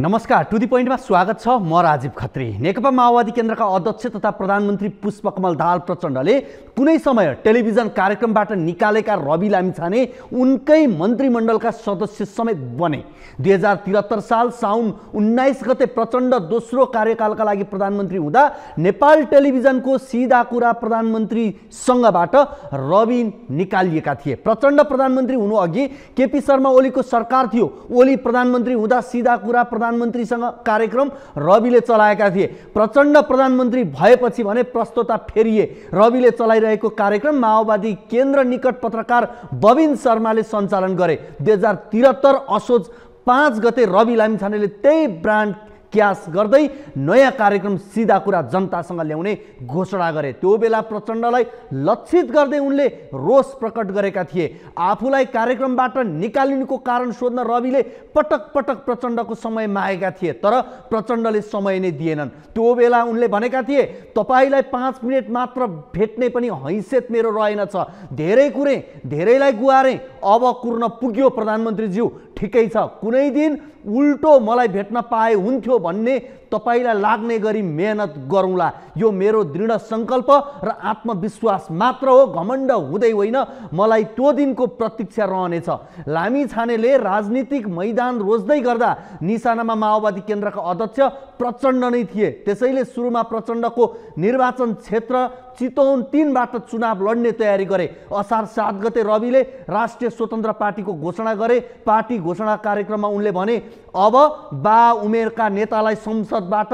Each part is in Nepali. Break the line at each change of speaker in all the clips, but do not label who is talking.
नमस्कार, टु दी पोइन्टमा स्वागत छ। म राजीव खत्री। नेकपा माओवादी केन्द्रका अध्यक्ष तथा प्रधानमन्त्री पुष्पकमल दाहाल प्रचण्डले कुनै समय टेलिभिजन कार्यक्रमबाट निकालेका रवि लामिछाने उनकै मन्त्रीमण्डलका सदस्य समेत बने। 2073 साल साउन 19 गते प्रचण्ड दोस्रो कार्यकालका लागि प्रधानमन्त्री हुँदा नेपाल टेलिभिजनको सीधा कुरा प्रधानमन्त्रीसँगबाट रवि निकालिएका थिए। प्रचण्ड प्रधानमन्त्री हुनु अघि केपी शर्मा ओलीको सरकार थियो। ओली प्रधानमन्त्री हुँदा सीधा कुरा प्रधानमन्त्रीसँग कार्यक्रम रविले चलाएका थिए। प्रचण्ड प्रधानमन्त्री भएपछि भने प्रस्तोता फेरिए। रविले चलाइरहेको कार्यक्रम माओवादी केन्द्र निकट पत्रकार बबिन शर्माले सञ्चालन गरे। 2073 असोज 5 गते रवि लामिछानेले त्यही ब्रान्ड क्यास गर्दै नयाँ कार्यक्रम सीधा कुरा जनतासँग ल्याउने घोषणा गरे। त्यो बेला प्रचण्डलाई लक्षित गर्दै उनले रोष प्रकट गरेका थिए। आफूलाई कार्यक्रमबाट निकालिनुको कारण सोध्न रविले पटक पटक प्रचण्डको समय मागेका थिए, तर प्रचण्डले समय नै दिएनन्। त्यो बेला उनले भनेका थिए, तपाईलाई 5 मिनेट मात्र भेट्ने पनि हैसियत मेरो रहेनछ। धेरै कुरे, धेरैलाई गुहारे, अब कुर्न पुग्यो प्रधानमन्त्रीज्यू। ठिकै छ, कुनै दिन उल्टो मलाई भेट्न पाए हुन्थ्यो भन्ने तपाईलाई लाग्ने गरी मेहनत गरौँला। यो मेरो दृढ सङ्कल्प र आत्मविश्वास मात्र हो, घमण्ड हुँदै होइन। मलाई त्यो दिनको प्रतीक्षा रहनेछ। लामिछानेले राजनीतिक मैदान रोज्दै गर्दा निशानामा माओवादी केन्द्रका अध्यक्ष प्रचण्ड नै थिए। त्यसैले सुरुमा प्रचण्डको निर्वाचन क्षेत्र चितवन 3 बाट चुनाव लड्ने तयारी गरे। असार 7 गते रविले राष्ट्रिय स्वतन्त्र पार्टीको घोषणा गरे। पार्टी घोषणा कार्यक्रममा उनले भने, अब बा उमेरका नेतालाई संसदबाट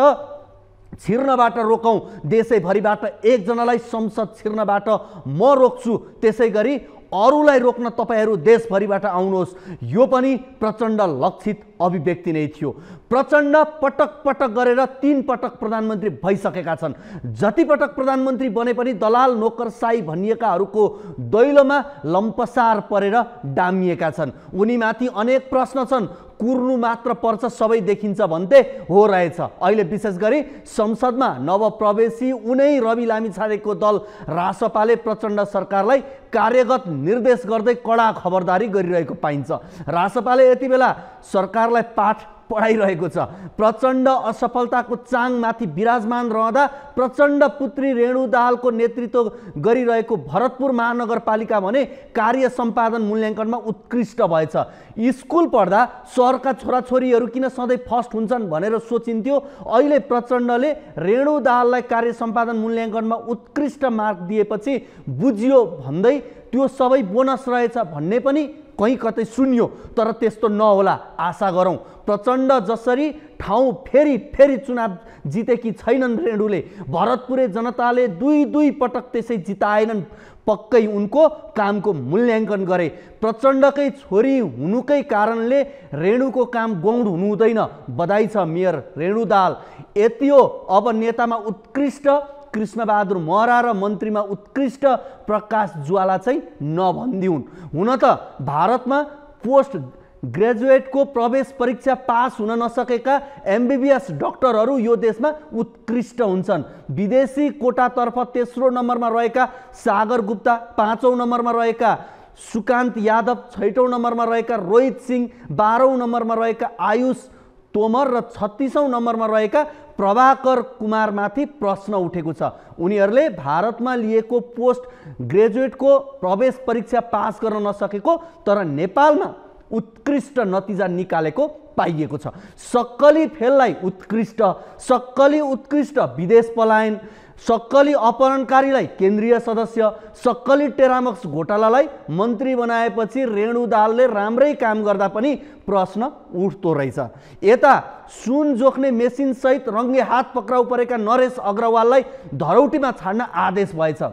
छिर्नबाट रोकौँ। देशैभरिबाट एकजनालाई संसद छिर्नबाट म रोक्छु। त्यसै गरी अरूलाई रोक्न तपाईहरू देशभरिबाट आउनुहोस्। यो पनि प्रचण्ड लक्षित अभिव्यक्ति नै थियो। प्रचण्ड पटक पटक गरेर 3 पटक प्रधानमन्त्री भइसकेका छन्। जति पटक प्रधानमन्त्री बने पनि दलाल नोकरसाही भनिएकाहरूको दैलोमा लम्पसार परेर डामिएका छन्। उनीमाथि अनेक प्रश्न छन्। कुर्नु मात्र पर्छ, सबै देखिन्छ भन्थे हो रहेछ। अहिले विशेष गरी संसदमा नवप्रवेशी उनै रवि लामिछानेको दल रासपाले प्रचण्ड सरकारलाई कार्यगत निर्देश गर्दै कडा खबरदारी गरिरहेको पाइन्छ। रासपाले यति बेला सरकारलाई पाठ पढाइरहेको छ। प्रचण्ड असफलताको चाङमाथि विराजमान रहँदा प्रचण्ड पुत्री रेणु दाहालको नेतृत्व गरिरहेको भरतपुर महानगरपालिका भने कार्य सम्पादन मूल्याङ्कनमा उत्कृष्ट भएछ। स्कुल पढ्दा सहरका छोराछोरीहरू किन सधैँ फर्स्ट हुन्छन् भनेर सोचिन्थ्यो। अहिले प्रचण्डले रेणु दाहाललाई कार्य सम्पादन मूल्याङ्कनमा उत्कृष्ट मार्क दिएपछि बुझियो भन्दै त्यो सबै बोनस रहेछ भन्ने पनि कहीँ कतै सुनियो। तर त्यस्तो नहोला, आशा गरौँ। प्रचण्ड जसरी ठाउँ फेरि चुनाव जितेकी छैनन् रेणुले, भरतपुरे जनताले दुई पटक त्यसै जिताएनन्। पक्कै उनको कामको मूल्याङ्कन गरे। प्रचण्डकै छोरी हुनुकै कारणले रेणुको काम गौड हुनु हुँदैन। बधाई छ मेयर रेणु दाहाल। यति हो, अब नेतामा उत्कृष्ट कृष्णबहादुर महरा र मन्त्रीमा उत्कृष्ट प्रकाश ज्वाला चाहिँ नभनिदिउन्। हुन त भारतमा पोस्ट ग्रेजुएटको प्रवेश परीक्षा पास हुन नसकेका MBBS डाक्टरहरू यो देशमा उत्कृष्ट हुन्छन्। विदेशी कोटातर्फ तेस्रो नम्बरमा रहेका सागर गुप्ता, 5औं नम्बरमा रहेका सुकान्त यादव, 6औं नम्बरमा रहेका रोहित सिंह, 12औं नम्बरमा रहेका आयुष तोमर र 36औं नम्बरमा रहेका प्रभाकर कुमारमाथि प्रश्न उठेको छ। उनीहरूले भारतमा लिएको पोस्ट ग्रेजुएटको प्रवेश परीक्षा पास गर्न नसकेको तर नेपालमा उत्कृष्ट नतिजा निकालेको पाइएको छ। सक्कली फेललाई उत्कृष्ट, सक्कली उत्कृष्ट विदेश पलायन, सक्कली अपहरणकारीलाई केन्द्रीय सदस्य, सक्कली टेरामक्स घोटालालाई मन्त्री बनाएपछि रेणु दाहालले राम्रै काम गर्दा पनि प्रश्न उठ्दो रहेछ। यता सुन जोख्ने मेसिन सहित रङ्गे हात पक्राउ परेका नरेश अग्रवाललाई धरौटीमा छाड्न आदेश भएछ।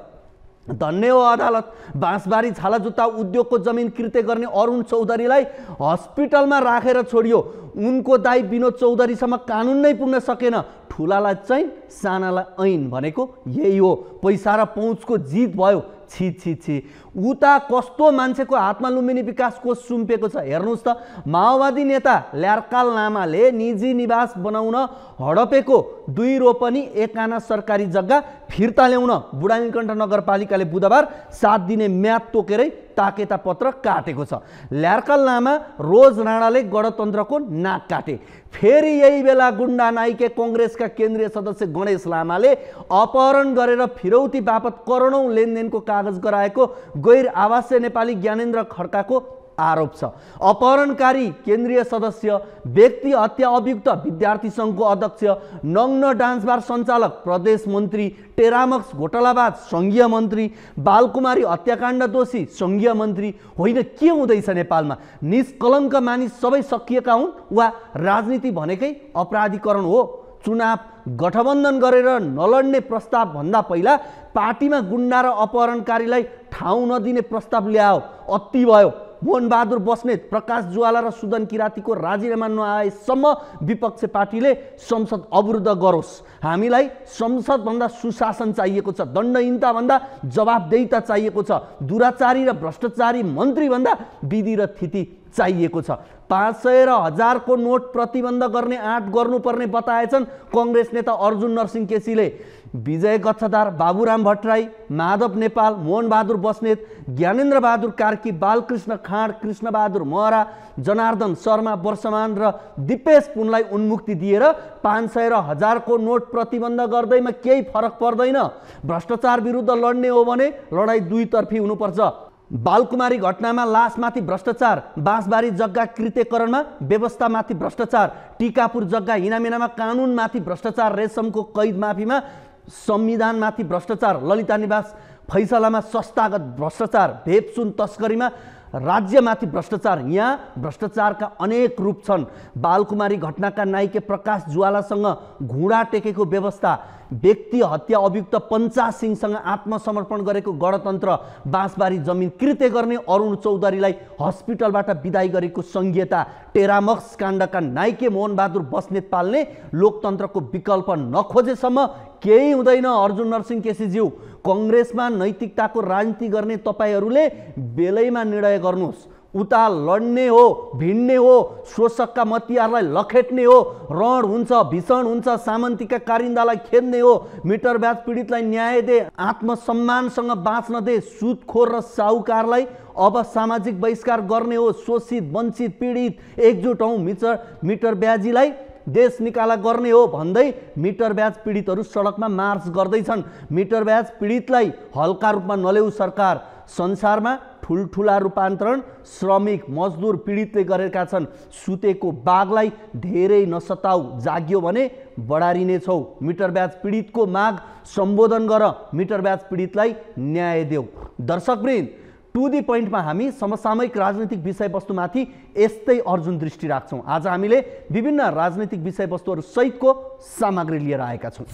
धन्य हो अदालत। बाँसबारी छाला जुत्ता उद्योगको जमिन कृत्य गर्ने अरुण चौधरीलाई हस्पिटलमा राखेर छोडियो। उनको दाइ विनोद चौधरीसम्म कानुन नै पुग्न सकेन। ठुलालाई चाहिँ सानालाई ऐन भनेको यही हो। पैसा र पहुँचको जित भयो। छी उता कस्तो मान्छेको हातमा लुम्बिनी विकास कोष सुम्पेको छ हेर्नुहोस् त। माओवादी नेता ल्यार्काल लामाले निजी निवास बनाउन हडपेको 2 रोपनी 1 आना सरकारी जग्गा फिर्ता ल्याउन बुढानीकण्ठ नगरपालिकाले बुधबार 7 दिने म्याद तोकेरै ताकेता पत्र काटेको छ। ल्यार्कल लामा रोज राणाले गणतन्त्रको नाक काटे। फेरि यही बेला गुण्डा नाइके कांग्रेसका केन्द्रीय सदस्य गणेश लामाले अपहरण गरेर फिरौती बापत करोडौं लेनदेनको कागज गराएको गैर आवासीय नेपाली ज्ञानेन्द्र खड्काको आरोप छ। अपहरणकारी केन्द्रीय सदस्य, व्यक्ति हत्या अभियुक्त विद्यार्थी सङ्घको अध्यक्ष, नग्न डान्स बार सञ्चालक, प्रदेश मन्त्री, टेरामक्स घोटालाबाज सङ्घीय मन्त्री, बालकुमारी हत्याकाण्ड दोषी सङ्घीय मन्त्री होइन। के हुँदैछ नेपालमा? निष्कलङ्क मानिस सबै सकिएका हुन् वा राजनीति भनेकै अपराधीकरण हो? चुनाव गठबन्धन गरेर नलड्ने प्रस्ताव भन्दा पहिला पार्टीमा गुण्डा र अपहरणकारीलाई ठाउँ नदिने प्रस्ताव ल्याओ, अति भयो। मोहनबहादुर बस्नेत, प्रकाश ज्वाला र सुदन किरातीको राजीनामा नआएसम्म विपक्ष पार्टीले संसद अवरुद्ध गरोस्। हामीलाई संसदभन्दा सुशासन चाहिएको छ, दण्डहीनताभन्दा जवाबदेहिता चाहिएको छ, दुराचारी र भ्रष्टाचारी मन्त्रीभन्दा विधि र थिति चाहिएको छ। 500 र 1000 को नोट प्रतिबन्ध गर्ने आँट गर्नुपर्ने बताएछन् कांग्रेस नेता अर्जुन नरसिंह केसीले। विजय गच्छदार, बाबुराम भट्टराई, माधव नेपाल, मोहनबहादुर बस्नेत, ज्ञानेन्द्र बहादुर कार्की, बालकृष्ण खाँड, कृष्णबहादुर महरा, जनार्दन शर्मा वर्षमान र दिपेश पुनलाई उन्मुक्ति दिएर 500 र 1000 को नोट प्रतिबन्ध गर्दैमा केही फरक पर्दैन। भ्रष्टाचार विरुद्ध लड्ने हो भने लडाई दुईतर्फी हुनुपर्छ। बालकुमारी घटनामा लासमाथि भ्रष्टाचार, बाँसबारी जग्गा कृत्यकरणमा व्यवस्थामाथि भ्रष्टाचार, टिकापुर जग्गा हिनामिनामा कानुनमाथि भ्रष्टाचार, रेशमको कैद माफीमा संविधानमाथि भ्रष्टाचार, ललिता निवास फैसलामा संस्थागत भ्रष्टाचार, भेपसुन तस्करीमा राज्यमाथि भ्रष्टाचार। यहाँ भ्रष्टाचारका अनेक रूप छन्। बालकुमारी घटनाका नाइके प्रकाश ज्वालासँग घुँडा टेकेको व्यवस्था, व्यक्ति हत्या अभियुक्त पञ्चास सिंहसँग आत्मसमर्पण गरेको गणतन्त्र, बाँसबारी जमिन कृत्य गर्ने अरुण चौधरीलाई हस्पिटलबाट बिदाई गरेको संघीयता, टेरामक्स काण्डका नाइके मोहनबहादुर बस्नेत पाल्ने लोकतन्त्रको विकल्प नखोजेसम्म केही हुँदैन। अर्जुन नरसिंह केसीज्यू, कांग्रेसमा नैतिकताको राजनीति गर्ने तपाईहरूले बेलैमा निर्णय गर्नुहोस्। उता लड्ने हो, भिड्ने हो, शोषकका मतियारलाई लखेट्ने हो, रण हुन्छ, भीषण हुन्छ, सामन्तीका कारिन्दालाई खेद्ने हो, मिटर ब्याज पीडितलाई न्याय दे, आत्मसम्मानसँग बाँच्न दे, सुदखोर र साहुकारलाई अब सामाजिक बहिष्कार गर्ने हो, शोषित वञ्चित पीडित एकजुट हौँ, मिटर ब्याजीलाई देश निकाला गर्ने हो भन्दै मिटर ब्याज पीडितहरू सडकमा मार्च गर्दैछन्। मिटर ब्याज पीडितलाई हल्का रूपमा नल्याउ सरकार। संसारमा ठुलठुला रूपान्तरण श्रमिक मजदुर पीडितले गरेका छन्। सुतेको बाघलाई धेरै नसताउ, जाग्यो भने बढारिने छौ। मिटर ब्याज पीडितको माग सम्बोधन गर, मिटर ब्याज पीडितलाई न्याय देऊ। दर्शकवृन्द, टु दी पोइन्टमा हामी समसामयिक राजनीतिक विषयवस्तुमाथि यस्तै अर्जुन दृष्टि राख्छौँ। आज हामीले विभिन्न राजनीतिक विषयवस्तुहरू सहितको सामग्री लिएर आएका छौँ।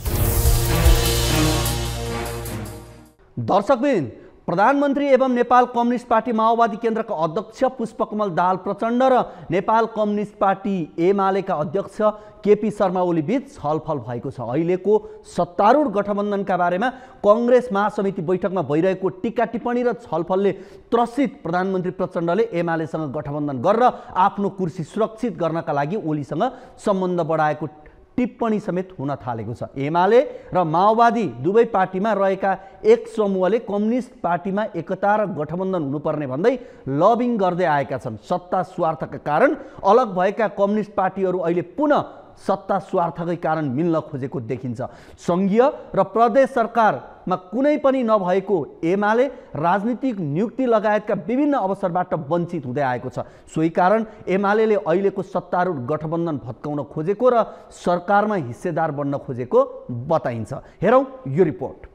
दर्शकवृन्द, प्रधानमन्त्री एवं नेपाल कम्युनिस्ट पार्टी माओवादी केन्द्रका अध्यक्ष पुष्पकमल दाहाल प्रचण्ड र नेपाल कम्युनिस्ट पार्टी एमालेका अध्यक्ष केपी शर्मा ओली बीच छलफल भएको छ। अहिलेको सत्तारूढ गठबन्धनका बारेमा कांग्रेस महासमिति बैठकमा भइरहेको टिका टिप्पणी र छलफलले त्रसित प्रधानमन्त्री प्रचण्डले एमालेसँग गठबन्धन गरेर आफ्नो कुर्सी सुरक्षित गर्नका लागि ओलीसँग सम्बन्ध बढाएको टिप्पणी समेत हुन थालेको छ। एमाले र माओवादी दुवै पार्टीमा रहेका एक समूहले कम्युनिस्ट पार्टीमा एकता र गठबन्धन हुनुपर्ने भन्दै लबिङ गर्दै आएका छन्। सत्ता स्वार्थका कारण अलग भएका कम्युनिस्ट पार्टीहरू अहिले पुनः सत्ता स्वार्थकै कारण मिल्न खोजेको देखिन्छ। संघीय र प्रदेश सरकारमा कुनै पनि नभएको एमाले राजनीतिक नियुक्ति लगायतका विभिन्न अवसरबाट वञ्चित हुँदै आएको छ। सोही कारण एमाले अहिलेको सत्तारूढ गठबन्धन भत्काउन खोजेको र सरकारमा हिस्सेदार बन्न खोजेको बताइन्छ। हेरौँ यो रिपोर्ट।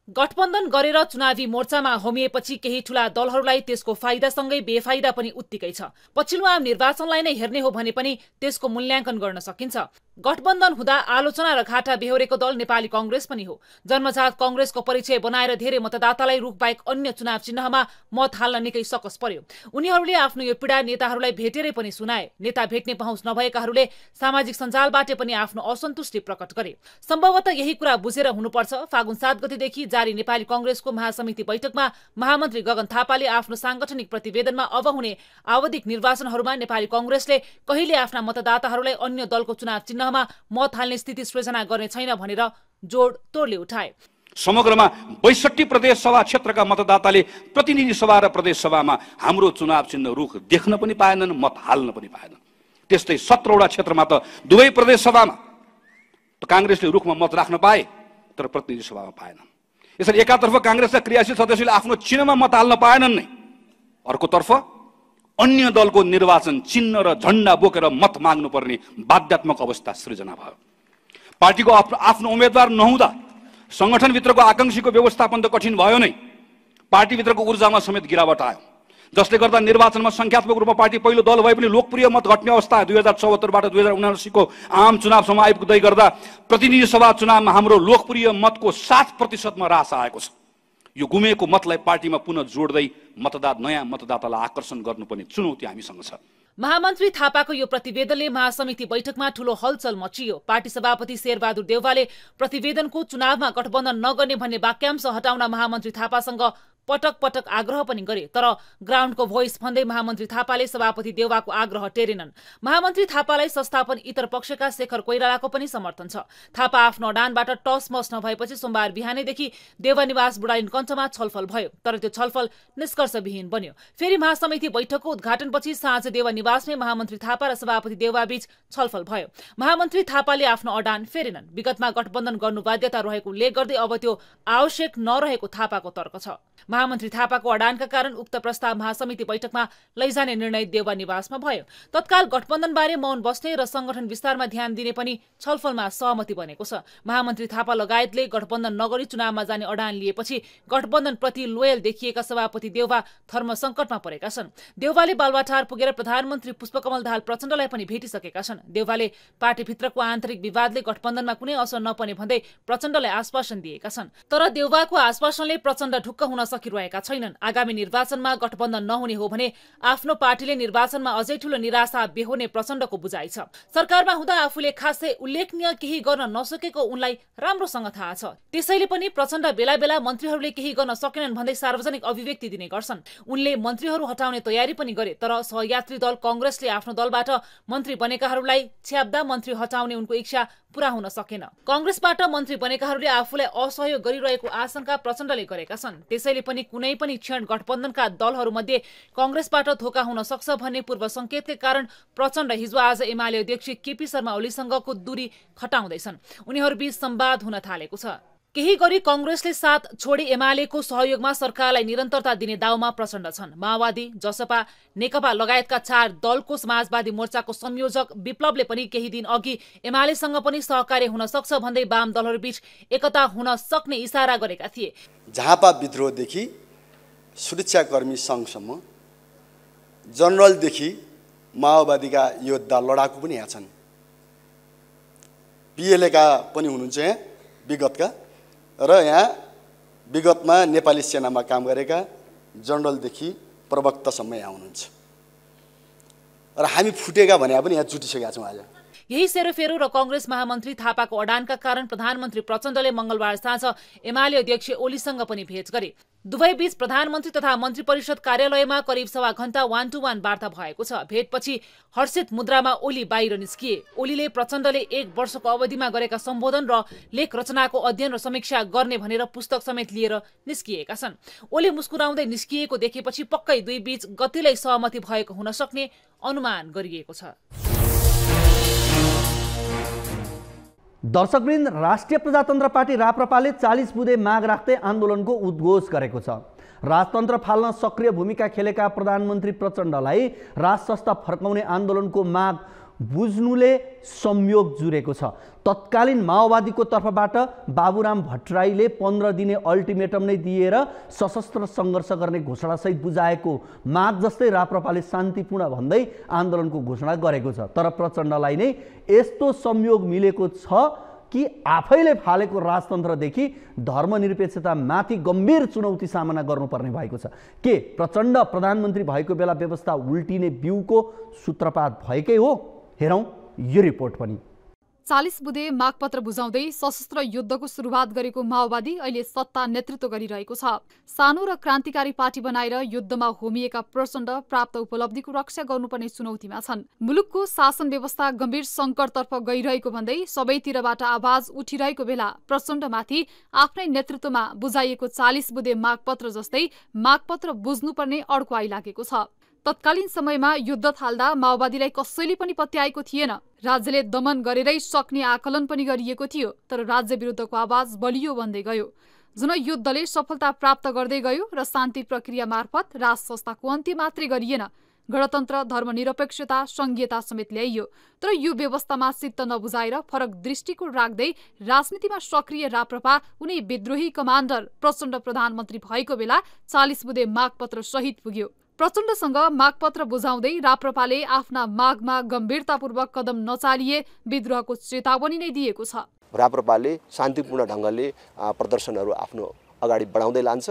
गठबन्धन गरेर चुनावी मोर्चामा होमिएपछि केही ठूला दलहरूलाई त्यसको फाइदासँगै बेफाइदा पनि उत्तिकै छ। पछिल्लो आम निर्वाचनलाई नै हेर्ने हो भने पनि त्यसको मूल्याङ्कन गर्न सकिन्छ। गठबन्धन हुँदा आलोचना र घाटा बेहोरेको दल नेपाली कांग्रेस पनि हो। जन्मजात कांग्रेसको परिचय बनाएर धेरै मतदातालाई रुखबाहेक अन्य चुनाव चिन्हमा मत हाल्न निकै सकस पर्यो। उनीहरूले आफ्नो यो पीडा नेताहरूलाई भेटेरै पनि सुनाए। नेता भेट्ने पहुँच नभएकाहरूले सामाजिक सञ्जालबाट पनि आफ्नो असन्तुष्टि प्रकट गरे। सम्भवतः यही कुरा बुझेर हुनुपर्छ फागुन 7 गतेदेखि जारी नेपाली कांग्रेसको महासमिति बैठकमा महामन्त्री गगन थापाले आफ्नो सांगठनिक प्रतिवेदनमा अब हुने आवधिक निर्वाचनहरूमा नेपाली कांग्रेसले कहिले आफ्ना मतदाताहरूलाई अन्य दलको चुनाव चिन्ह मत हाल्ने स्थिति सृजना गर्ने छैन भनेर जोड तोडले उठाए।
समग्रमा 62 प्रदेश सभा क्षेत्रका मतदाताले प्रतिनिधि सभा र प्रदेश सभामा हाम्रो चुनाव चिन्ह रुख देख्न पनि पाएनन्, मत हाल्न पनि पाएनन्। त्यस्तै 17 वटा क्षेत्रमा त दुवै प्रदेश सभामा कांग्रेसले रुखमा मत राख्न पाए तर प्रतिनिधि सभामा पाएनन्। यसरी एकातर्फ कांग्रेसका क्रियाशील सदस्यले आफ्नो चिन्हमा मत हाल्न पाएनन् नै, अर्कोतर्फ अन्य दलको निर्वाचन चिन्ह र झण्डा बोकेर मत माग्नुपर्ने बाध्यात्मक अवस्था सृजना भयो। पार्टीको आफ्नो उम्मेदवार नहुँदा संगठनभित्रको आकांक्षीको व्यवस्थापन त कठिन भयो नै, पार्टीभित्रको ऊर्जामा समेत गिरावट आयो, जसले गर्दा निर्वाचनमा संख्यात्मक रूपमा पार्टी पहिलो दल भए पनि लोकप्रिय मत घट्ने अवस्था 2074 बाट 2079 को आम चुनावसम्म आइपुग्दै गर्दा प्रतिनिधि सभा चुनावमा हाम्रो लोकप्रिय मतको 7% मा ह्रास आएको छ। यो गुमेको मतलाई पार्टीमा पुनः जोड्दै नयाँ मतदातालाई आकर्षण गर्नुपर्ने चुनौती हामीसँग छ।
महामन्त्री थापाको यो प्रतिवेदनले महासमिति बैठकमा ठूलो हलचल मचियो। पार्टी सभापति शेरबहादुर देउवाले प्रतिवेदनको चुनावमा गठबन्धन नगर्ने भन्ने वाक्यांश हटाउन महामन्त्री थापासँग पटक पटक आग्रह पनि गरे, तर ग्राउन्डको भोइस भन्दै महामन्त्री थापाले सभापति देउवाको आग्रह टेरेनन्। महामन्त्री थापालाई संस्थापन इतर पक्षका शेखर कोइरालाको पनि समर्थन छ। थापा आफ्नो अडानबाट टसमस नभएपछि सोमबार बिहानैदेखि देउवा निवास बुढालिन कञ्चमा छलफल भयो, तर त्यो छलफल निष्कर्षविहीन बन्यो। फेरि महासमिति बैठकको उद्घाटनपछि साँझ देउवा निवासमै महामन्त्री थापा र सभापति देउवा बीच छलफल भयो। महामन्त्री थापाले आफ्नो अडान फेरेनन्। विगतमा गठबन्धन गर्नु बाध्यता रहेको उल्लेख गर्दै अब त्यो आवश्यक नरहेको थापाको तर्क छ। महामन्त्री थापाको अडानका कारण उक्त प्रस्ताव महासमिति बैठकमा लैजाने निर्णय देउवा निवासमा भयो। तत्काल गठबन्धनबारे मौन बस्ने र संगठन विस्तारमा ध्यान दिने पनि छलफलमा सहमति बनेको छ। महामन्त्री थापा लगायतले गठबन्धन नगरी चुनावमा जाने अडान लिएपछि गठबन्धनप्रति लोयल देखिएका सभापति देउवा धर्म संकटमा परेका छन्। देउवाले बालुवाटार पुगेर प्रधानमन्त्री पुष्पकमल दाहाल प्रचण्डलाई पनि भेटिसकेका छन्। देउवाले पार्टीभित्रको आन्तरिक विवादले गठबन्धनमा कुनै असर नपर्ने भन्दै प्रचण्डलाई आश्वासन दिएका छन्, तर देउवाको आश्वासनले प्रचण्ड ढुक्क हुन सकिरहेका छैनन्। आगामी निर्वाचनमा गठबन्धन नहुने हो भने आफ्नो पार्टीले निर्वाचनमा अझै ठूलो निराशा बेहोर्ने प्रचण्डको बुझाइ छ। सरकारमा हुँदा आफूले खासै उल्लेखनीय केही गर्न नसकेको उनलाई राम्रोसँग थाहा छ। त्यसैले पनि प्रचण्ड बेला बेला मन्त्रीहरूले केही गर्न सकेनन् भन्दै सार्वजनिक अभिव्यक्ति दिने गर्छन्। उनले मन्त्रीहरू हटाउने तयारी पनि गरे, तर सहयात्री दल कांग्रेसले आफ्नो दलबाट मन्त्री बनेकाहरूलाई छ्याप्दा मन्त्री हटाउने उनको इच्छा पूरा हुन सकेन। कांग्रेसबाट मन्त्री बनेकाहरूले आफूलाई असहयोग गरिरहेको आशंका प्रचण्डले गरेका छन्। त्यसैले पनि कुनै पनि क्षण गठबन्धनका दलहरूमध्ये कांग्रेसबाट धोका हुन सक्छ भन्ने पूर्व संकेतकै कारण प्रचण्ड हिजो आज एमाले अध्यक्ष केपी शर्मा ओलीसँगको दूरी खटाउँदैछन्। उनीहरूबीच संवाद हुन थालेको छ। केही गरी कांग्रेसले साथ छोडी एमालेको सहयोगमा सरकारलाई निरन्तरता दिने दाउमा प्रचण्ड छन्। माओवादी, जसपा, नेकपा लगायतका 4 दलको समाजवादी मोर्चाको संयोजक विप्लवले पनि केही दिन अघि एमालेसँग पनि सहकार्य हुन सक्छ भन्दै वाम दलहरूबीच एकता हुन सक्ने इशारा गरेका थिए।
झापा विद्रोहदेखि सुरक्षाकर्मी सङ्घसम्म जनरलदेखि माओवादीका योद्धा लडाकु पनि यहाँ छन्। पिएलएका पनि हुनुहुन्छ यहाँ विगतका, र यहाँ विगतमा नेपाली सेनामा काम गरेका जनरलदेखि प्रवक्तासम्म यहाँ हुनुहुन्छ र हामी फुटेका भने पनि यहाँ जुटिसकेका छौँ। आज
यही सेरोफेरो र कांग्रेस महामन्त्री थापाको अडानका कारण प्रधानमन्त्री प्रचण्डले मंगलबार साँझ एमाले अध्यक्ष ओलीसँग पनि भेट गरे। दुवैबीच प्रधानमन्त्री तथा मन्त्री परिषद कार्यालयमा करिब सवा घण्टा 1-to-1 वार्ता भएको छ। भेटपछि हर्षित मुद्रामा ओली बाहिर निस्किए। ओलीले प्रचण्डले 1 वर्षको अवधिमा गरेका सम्बोधन र लेख रचनाको अध्ययन र समीक्षा गर्ने भनेर पुस्तक समेत लिएर निस्किएका छन्। ओली मुस्कुराउँदै निस्किएको देखेपछि पक्कै दुई बीच गतिलै सहमति भएको हुन सक्ने अनुमान गरिएको छ।
दर्शकवृन्द, राष्ट्रिय प्रजातन्त्र पार्टी राप्रपाले 40 बुँदे माग राख्दै आन्दोलनको उद्घोष गरेको छ। राजतन्त्र फाल्न सक्रिय भूमिका खेलेका प्रधानमन्त्री प्रचण्डलाई राजसंस्था फर्काउने आन्दोलनको माग बुझ्नुले संयोग जुरेको छ। तत्कालीन माओवादीको तर्फबाट बाबुराम भट्टराईले 15 दिने अल्टिमेटम नै दिएर सशस्त्र सङ्घर्ष गर्ने घोषणासहित बुझाएको माग जस्तै राप्रपाले शान्तिपूर्ण भन्दै आन्दोलनको घोषणा गरेको छ। तर प्रचण्डलाई नै यस्तो संयोग मिलेको छ कि आफैले फालेको राजतन्त्रदेखि धर्मनिरपेक्षता माथि गम्भीर चुनौती सामना गर्नुपर्ने भएको छ। के प्रचण्ड प्रधानमन्त्री भएको बेला व्यवस्था उल्टिने बिउको सूत्रपात भएकै हो? हेरौँ यो रिपोर्ट पनि।
40 बुँदे मागपत्र बुझाउँदै सशस्त्र युद्धको सुरुवात गरेको माओवादी अहिले सत्ता नेतृत्व गरिरहेको छ। सानो र क्रान्तिकारी पार्टी बनाएर युद्धमा होमिएका प्रचण्ड प्राप्त उपलब्धिको रक्षा गर्नुपर्ने चुनौतीमा छन्। मुलुकको शासन व्यवस्था गम्भीर सङ्कटतर्फ गइरहेको भन्दै सबैतिरबाट आवाज उठिरहेको बेला प्रचण्डमाथि आफ्नै नेतृत्वमा बुझाइएको 40 बुँदे मागपत्र जस्तै मागपत्र बुझ्नुपर्ने अड्को आइलागेको छ। तत्कालीन समयमा युद्ध थाल्दा माओवादीलाई कसैले पनि पत्याएको थिएन। राज्यले दमन गरेरै सक्ने आकलन पनि गरिएको थियो, तर राज्य विरुद्धको आवाज बलियो बन्दै गयो। जनयुद्धले सफलता प्राप्त गर्दै गयो र शान्ति प्रक्रिया मार्फत राज संस्थाको अन्त्य मात्रै गरिएन, गणतन्त्र, धर्मनिरपेक्षता, संघीयता समेत ल्याइयो। तर यो व्यवस्थामा चित्त नबुझाएर फरक दृष्टिकोण राख्दै राजनीतिमा सक्रिय राप्रपा उनी विद्रोही कमान्डर प्रचण्ड प्रधानमन्त्री भएको बेला 40 बुँदे मागपत्र सहित पुग्यो। प्रचण्डसँग मागपत्र बुझाउँदै राप्रपाले आफ्ना मागमा गम्भीरतापूर्वक कदम नचालिए विद्रोहको चेतावनी नै दिएको छ।
राप्रपाले शान्तिपूर्ण ढङ्गले प्रदर्शनहरू आफ्नो अगाडि बढाउँदै लान्छ,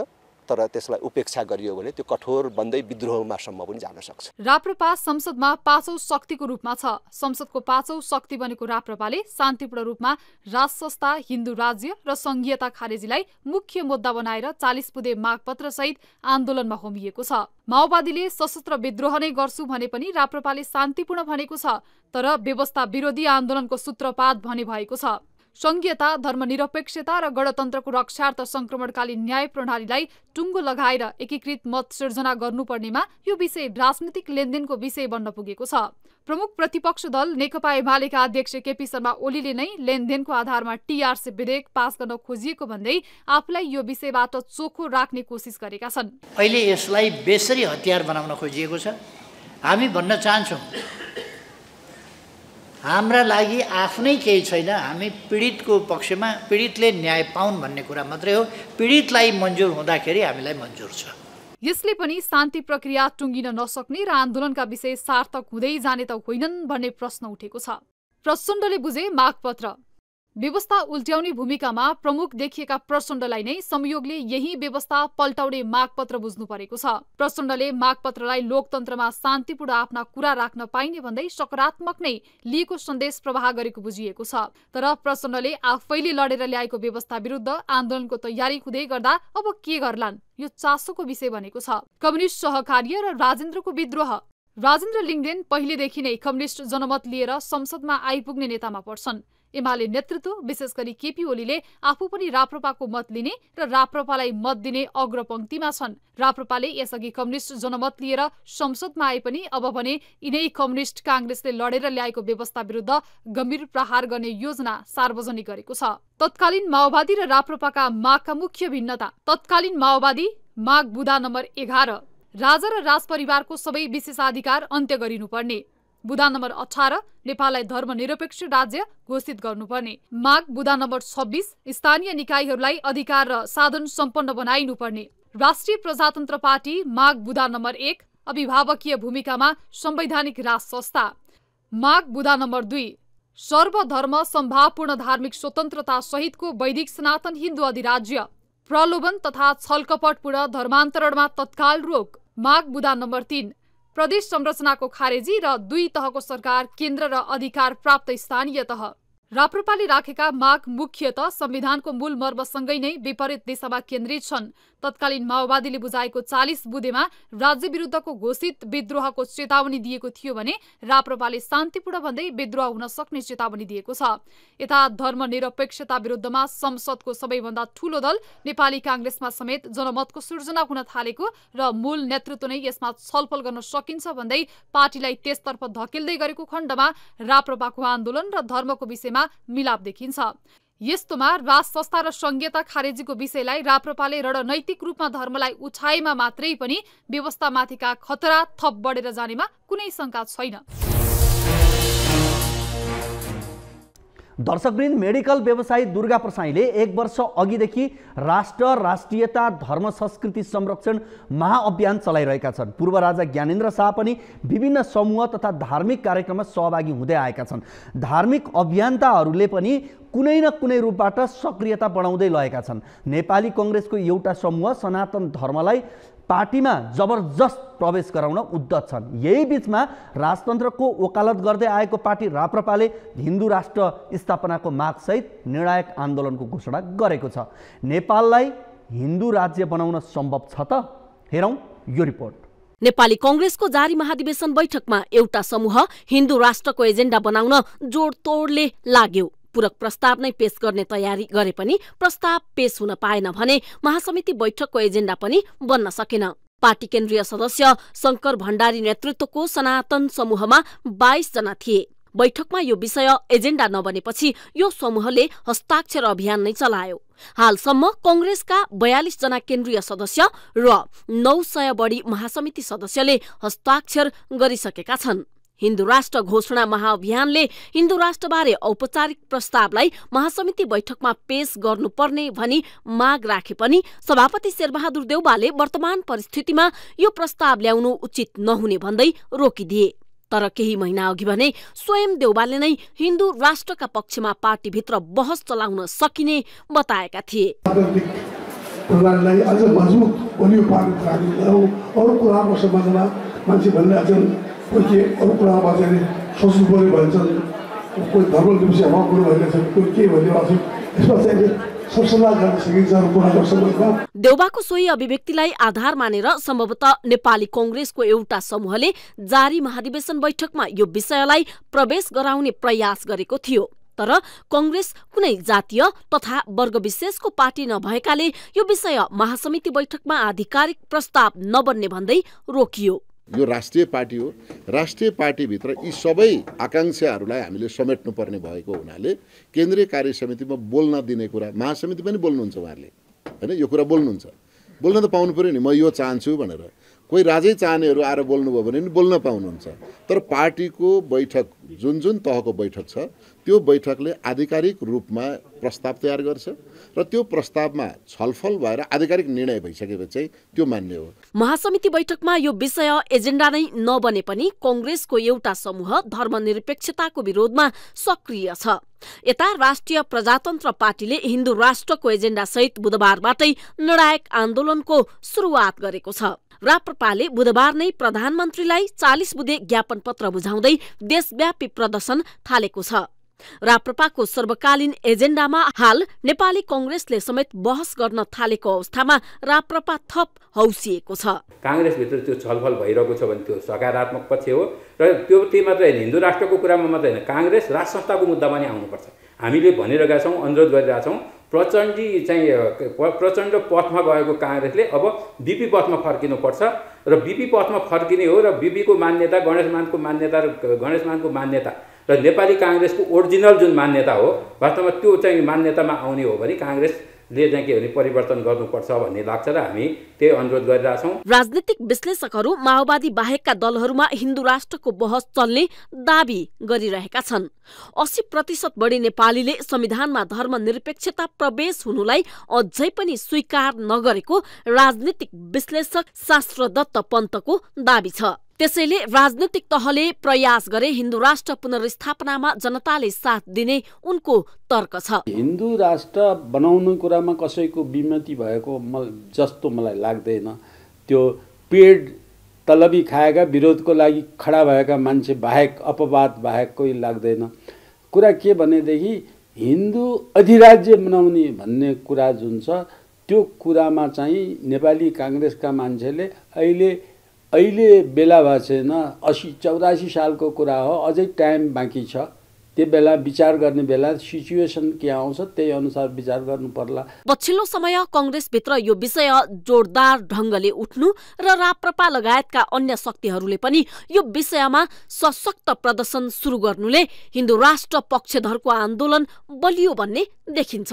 तर त्यसलाई उपेक्षा गरियो भने त्यो कठोर बन्दै विद्रोहमासम्म पनि जान सक्छ।
राप्रपा संसदमा 5औं शक्तिको रूपमा छ। संसदको 5औं शक्ति बनेको राप्रपाले शान्तिपूर्ण रूपमा राज संस्था, हिन्दू राज्य र संघीयता खारेजीलाई मुख्य मुद्दा बनाएर 40 बुँदे मागपत्र सहित आन्दोलनमा होमिएको छ। माओवादीले सशस्त्र विद्रोह नै गर्छु भने पनि राप्रपाले शान्तिपूर्ण भनेको छ, तर व्यवस्था विरोधी आन्दोलनको सूत्रपात भने भएको छ। संघीयता, धर्मनिरपेक्षता र गणतन्त्रको रक्षार्थ संक्रमणकालीन न्याय प्रणालीलाई टुङ्गो लगाएर एकीकृत मत सिर्जना गर्नुपर्नेमा यो विषय राजनीतिक लेनदेनको विषय बन्न पुगेको छ। प्रमुख प्रतिपक्ष दल नेकपा एमालेका अध्यक्ष केपी शर्मा ओलीले नै लेनदेनको आधारमा टीआरसी विधेयक पास गर्न खोजिएको भन्दै आफूलाई यो विषयबाट चोखो राख्ने कोसिस गरेका छन्।
अहिले यसलाई बेसरी हतियार बनाउन खोजिएको छ। हामी भन्न चाहन्छौँ, हाम्रा लागि आफ्नै केही छैन, हामी पीडितको पक्षमा, पीडितले न्याय पाउन् भन्ने कुरा मात्रै हो। पीडितलाई मन्जुर हुँदाखेरि हामीलाई मन्जुर छ।
यसले पनि शान्ति प्रक्रिया टुङ्गिन नसक्ने र आन्दोलनका विषय सार्थक हुँदै जाने त होइनन् भन्ने प्रश्न उठेको छ। प्रचण्डले बुझे मागपत्र। व्यवस्था उल्ट्याउने भूमिकामा प्रमुख देखिएका प्रचण्डलाई नै संयोगले यही व्यवस्था पल्टाउने मागपत्र बुझ्नु परेको छ। प्रचण्डले मागपत्रलाई लोकतन्त्रमा शान्तिपूर्ण आफ्ना कुरा राख्न पाइने भन्दै सकारात्मक नै लिएको सन्देश प्रवाह गरेको बुझिएको छ। तर प्रचण्डले आफैले लडेर ल्याएको व्यवस्था विरुद्ध आन्दोलनको तयारी हुँदै गर्दा अब के गर्लान्, यो चासोको विषय बनेको छ। कम्युनिस्ट सहकार्य र राजेन्द्रको विद्रोह। राजेन्द्र लिङ्गदेन पहिलेदेखि नै कम्युनिस्ट जनमत लिएर संसदमा आइपुग्ने नेतामा पर्छन्। एमाले नेतृत्व, विशेष गरी केपी ओलीले आफू पनि राप्रपाको मत लिने र राप्रपालाई मत दिने अग्रपंक्तिमा छन्। राप्रपाले यसअघि कम्युनिस्ट जनमत लिएर संसदमा आए पनि अब भने यिनै कम्युनिस्ट कांग्रेसले लडेर ल्याएको व्यवस्था विरुद्ध गम्भीर प्रहार गर्ने योजना सार्वजनिक गरेको छ। तत्कालीन माओवादी र राप्रपाका मागका मुख्य भिन्नता। तत्कालीन माओवादी माग बुँदा नम्बर 11, राजा र राजपरिवारको सबै विशेषाधिकार अन्त्य गरिनुपर्ने। बुँदा नम्बर 18, नेपाललाई धर्मनिरपेक्ष राज्य घोषित गर्नुपर्ने। माग बुँदा नम्बर 26, स्थानीय निकायहरूलाई अधिकार र साधन सम्पन्न बनाइनुपर्ने। राष्ट्रिय प्रजातन्त्र पार्टी माग बुँदा नम्बर 1, अभिभावकीय भूमिकामा संवैधानिक राज संस्था। माग बुँदा नम्बर 2, सर्वधर्म सम्भावपूर्ण धार्मिक स्वतन्त्रता सहितको वैदिक सनातन हिन्दू अधिराज्य। प्रलोभन तथा छलकपटपूर्ण धर्मान्तरणमा तत्काल रोक। माग बुँदा नम्बर 3, प्रदेश संरचनाको खारेजी र 2 तहको सरकार, केन्द्र र अधिकार प्राप्त स्थानीय तह। राप्रपाले राखेका माग मुख्यतः संविधानको मूल मर्मसँगै नै विपरीत दिशामा केन्द्रित छन्। तत्कालीन माओवादीले बुझाएको 40 बुँदेमा राज्य विरुद्धको घोषित विद्रोहको चेतावनी दिएको थियो भने राप्रपाले शान्तिपूर्ण भन्दै विद्रोह हुन सक्ने चेतावनी दिएको छ। यता धर्मनिरपेक्षता विरुद्धमा संसदको सबैभन्दा ठूलो दल नेपाली कांग्रेसमा समेत जनमतको सृजना हुन थालेको र मूल नेतृत्व नै यसमा छलफल गर्न सकिन्छ भन्दै पार्टीलाई त्यसतर्फ धकेल्दै गरेको खण्डमा राप्रपाको आन्दोलन र धर्मको विषयमा मिलाप देखिन्छ। यस्तोमा राज संस्था र संघीयता खारेजीको विषयलाई राप्रपाले रणनैतिक रूपमा धर्मलाई उठाएमा मात्रै पनि व्यवस्थामाथिका खतरा थप बढेर जानेमा कुनै शंका छैन।
दर्शकवृन्द, मेडिकल व्यवसायी दुर्गा प्रसाईले 1 वर्ष अघिदेखि राष्ट्र, राष्ट्रियता, धर्म, संस्कृति संरक्षण महाअभियान चलाइरहेका छन्। पूर्व राजा ज्ञानेन्द्र शाह पनि विभिन्न समूह तथा धार्मिक कार्यक्रममा सहभागी हुँदै आएका छन्। धार्मिक अभियन्ताहरूले पनि कुनै न कुनै रूपबाट सक्रियता बढाउँदै लगेका छन्। नेपाली कङ्ग्रेसको एउटा समूह सनातन धर्मलाई पार्टीमा जबरजस्त प्रवेश गराउन उद्यत छन्। यही बीचमा राजतन्त्रको वकालत गर्दै आएको पार्टी राप्रपाले हिन्दू राष्ट्र स्थापनाको मागसहित निर्णायक आन्दोलनको घोषणा गरेको छ। नेपाललाई हिन्दू राज्य बनाउन सम्भव छ त? हेरौँ यो रिपोर्ट।
नेपाली कांग्रेसको जारी महाधिवेशन बैठकमा एउटा समूह हिन्दू राष्ट्रको एजेन्डा बनाउन जोडतोडले लाग्यो। पूरक प्रस्ताव नै पेश गर्ने तयारी गरे पनि प्रस्ताव पेश हुन पाएन भने महासमिति बैठकको एजेन्डा पनि बन्न सकेन। पार्टी केन्द्रीय सदस्य शंकर भण्डारी नेतृत्वको सनातन समूहमा 22 जना थिए। बैठकमा यो विषय एजेन्डा नबनेपछि यो समूहले हस्ताक्षर अभियान नै चलायो। हालसम्म कांग्रेसका 42 जना केन्द्रीय सदस्य र 900 बढी महासमिति सदस्यले हस्ताक्षर गरिसकेका छन्। हिन्दू राष्ट्र घोषणा महाअभियानले हिन्दू राष्ट्रबारे औपचारिक प्रस्तावलाई महासमिति बैठकमा पेश गर्नुपर्ने भनी माग राखे पनि सभापति शेरबहादुर देउवाले वर्तमान परिस्थितिमा यो प्रस्ताव ल्याउनु उचित नहुने भन्दै रोकिदिए। तर केही महिना अघि भने स्वयं देउवाले नै हिन्दू राष्ट्रका पक्षमा पार्टीभित्र बहस चलाउन सकिने बताएका थिए।
प्रधानलाई अझ मजबुत बलियो पार्टी राख्नु अरू कुराको सम्बन्धमा मान्छे भन्ने अझ कोही अरू कुरामा चाहिँ सोच्नु पर्यो भन्छन्, कोही धर्मनिरपेक्ष हवा कुरो भइरहेको छ, कोही के भनिरहेको छ, यसमा चाहिँ सरसल्लाह गर्न सकिन्छ अरू कुराको सम्बन्धमा।
देउवाको सोही अभिव्यक्तिलाई आधार मानेर सम्भवतः नेपाली कांग्रेसको एउटा समूहले जारी महाधिवेशन बैठकमा यो विषयलाई प्रवेश गराउने प्रयास गरेको थियो। तर कांग्रेस कुनै जातीय तथा वर्ग विशेषको पार्टी नभएकाले यो विषय महासमिति बैठकमा आधिकारिक प्रस्ताव नबन्ने भन्दै रोकियो।
यो राष्ट्रिय पार्टी हो। राष्ट्रिय पार्टीभित्र यी सबै आकांक्षाहरूलाई हामीले समेट्नुपर्ने भएको हुनाले केन्द्रीय कार्य समितिमा बोल्न दिने कुरा महासमिति पनि बोल्नुहुन्छ उहाँहरूले, हैन? यो कुरा बोल्नुहुन्छ, बोल्न त पाउनु पर्यो नि। म यो चाहन्छु भनेर कोही राजै चाहनेहरू आएर बोल्नुभयो भने नि बोल्न पाउनुहुन्छ। तर पार्टीको बैठक जुन जुन तहको बैठक छ त्यो बैठकले आधिकारिक रूपमा प्रस्ताव तयार गर्छ र त्यो प्रस्तावमा छलफल भएर आधिकारिक निर्णय भइसकेपछि चाहिँ त्यो मान्य हो।
महासमिति बैठकमा यो विषय एजेन्डा नै नबने पनि कांग्रेसको एउटा समूह धर्मनिरपेक्षताको विरोधमा सक्रिय छ। यता राष्ट्रिय प्रजातन्त्र पार्टीले हिन्दू राष्ट्रको एजेन्डा सहित बुधबारबाटै निर्णायक आन्दोलनको सुरुवात गरेको छ। राप्रपाले बुधबार नै प्रधानमन्त्रीलाई 40 बुँदे ज्ञापन पत्र बुझाउँदै देशव्यापी प्रदर्शन थालेको छ। राप्रपाको सर्वकालीन एजेन्डामा हाल नेपाली कांग्रेसले समेत बहस गर्न थालेको अवस्थामा राप्रपा थप हौसिएको छ।
कांग्रेसभित्र त्यो छलफल भइरहेको छ भने त्यो सकारात्मक पक्ष हो र त्यो मात्रै होइन, हिन्दू राष्ट्रको कुरामा मात्रै होइन, कांग्रेस राज संस्थाको मुद्दा पनि आउनुपर्छ। हामीले भनिरहेका छौँ, अनुरोध गरिरहेका छौँ, प्रचण्डजी चाहिँ प्रचण्ड पथमा गएको कांग्रेसले अब बीपी पथमा फर्किनुपर्छ र बीपी पथमा फर्किने हो र बीपीको मान्यता गणेशमानको मान्यता र गणेशमानको मान्यता र नेपाली कांग्रेसको ओरिजिनल जुन मान्यता हो वास्तवमा त्यो चाहिँ मान्यतामा आउने हो भने कांग्रेसले चाहिँ के भने परिवर्तन गर्नुपर्छ भन्ने लाग्छ र हामी त्यही अनुरोध गरिरहेछौँ।
राजनीतिक विश्लेषकहरू माओवादी बाहेकका दलहरूमा हिन्दू राष्ट्रको बहस चल्ने दाबी गरिरहेका छन्। 80% बढी नेपालीले संविधानमा धर्मनिरपेक्षता प्रवेश हुनुलाई अझै पनि स्वीकार नगरेको राजनीतिक विश्लेषक शास्त्रदत्त पन्तको दाबी छ। त्यसैले राजनीतिक तहले प्रयास गरे हिन्दू राष्ट्र पुनर्स्थापनामा जनताले साथ दिने उनको तर्क छ।
हिन्दू राष्ट्र बनाउनु कुरामा कसैको विमति भएको जस्तो मलाई लाग्दैन। त्यो पेड तलबी खाएका विरोधको लागि खडा भएका मान्छे बाहेक अपवाद बाहेक कोही लाग्दैन। कुरा के भनेदेखि हिन्दू अधिराज्य बनाउने भन्ने कुरा जुन छ त्यो कुरामा चाहिँ नेपाली कांग्रेसका मान्छेले अहिले बेला भएको छैन। 84 सालको कुरा हो, अझै टाइम बाँकी छ। त्यो बेला विचार गर्ने बेला सिचुएसन के आउँछ त्यही अनुसार विचार गर्नु पर्ला।
पछिल्लो समय कांग्रेसभित्र यो विषय जोरदार ढंगले उठ्नु र राप्रपा लगायतका अन्य शक्तिहरूले पनि यो विषयमा सशक्त प्रदर्शन सुरु गर्नुले हिन्दू राष्ट्र पक्षधरको आन्दोलन बलियो भन्ने देखिन्छ।